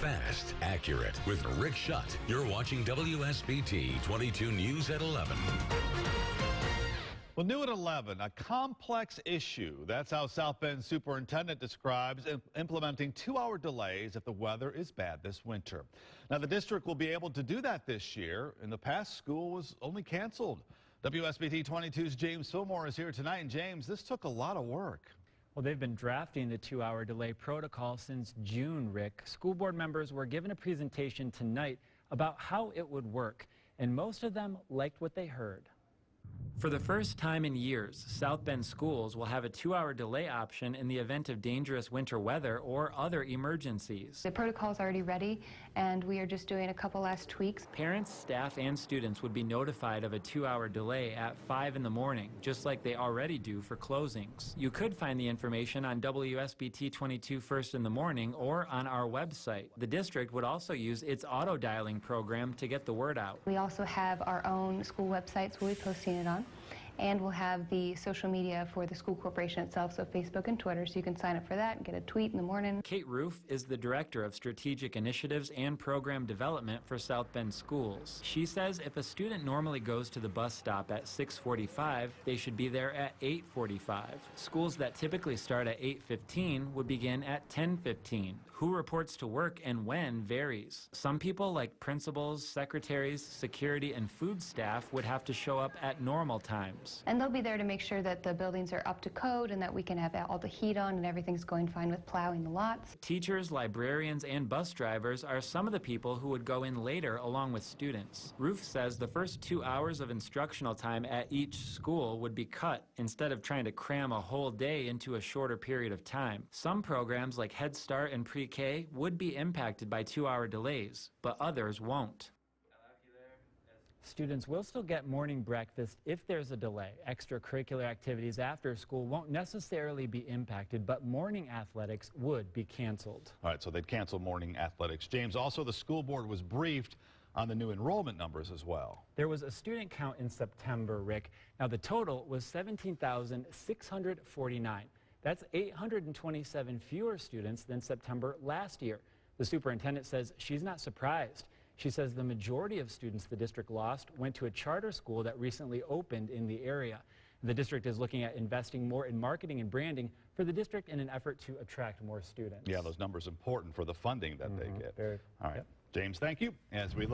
Fast, accurate. With Rick Schutt. You're watching WSBT 22 News at 11. Well, new at 11, a complex issue. That's how South Bend Superintendent describes implementing 2-hour delays if the weather is bad this winter. Now, the district will be able to do that this year. In the past, school was only canceled. WSBT 22's James Fillmore is here tonight. And James, this took a lot of work. Well, they've been drafting the 2-hour delay protocol since June, Rick. School board members were given a presentation tonight about how it would work, and most of them liked what they heard. For the first time in years, South Bend schools will have a 2-hour delay option in the event of dangerous winter weather or other emergencies. The protocol is already ready, and we are just doing a couple last tweaks. Parents, staff, and students would be notified of a 2-hour delay at 5 in the morning, just like they already do for closings. You could find the information on WSBT-22 First in the Morning or on our website. The district would also use its auto-dialing program to get the word out. We also have our own school websites we'll be posting it on. And we'll have the social media for the school corporation itself, so Facebook and Twitter, so you can sign up for that and get a tweet in the morning. Kate Roof is the Director of Strategic Initiatives and Program Development for South Bend Schools. She says if a student normally goes to the bus stop at 6:45, they should be there at 8:45. Schools that typically start at 8:15 would begin at 10:15. Who reports to work and when varies. Some people, like principals, secretaries, security, and food staff, would have to show up at normal times. And they'll be there to make sure that the buildings are up to code and that we can have all the heat on and everything's going fine with plowing the lots. Teachers, librarians, and bus drivers are some of the people who would go in later along with students. Roof says the first 2 hours of instructional time at each school would be cut instead of trying to cram a whole day into a shorter period of time. Some programs like Head Start and Pre-K would be impacted by 2-hour delays, but others won't. Students will still get morning breakfast if there's a delay. Extracurricular activities after school won't necessarily be impacted, but morning athletics would be canceled. All right, so they'd cancel morning athletics. James, also the school board was briefed on the new enrollment numbers as well. There was a student count in September, Rick. Now the total was 17,649. That's 827 fewer students than September last year. The superintendent says she's not surprised. She says the majority of students the district lost went to a charter school that recently opened in the area. The district is looking at investing more in marketing and branding for the district in an effort to attract more students. Yeah, those numbers important for the funding that they get. All right, yep. James, thank you. As we look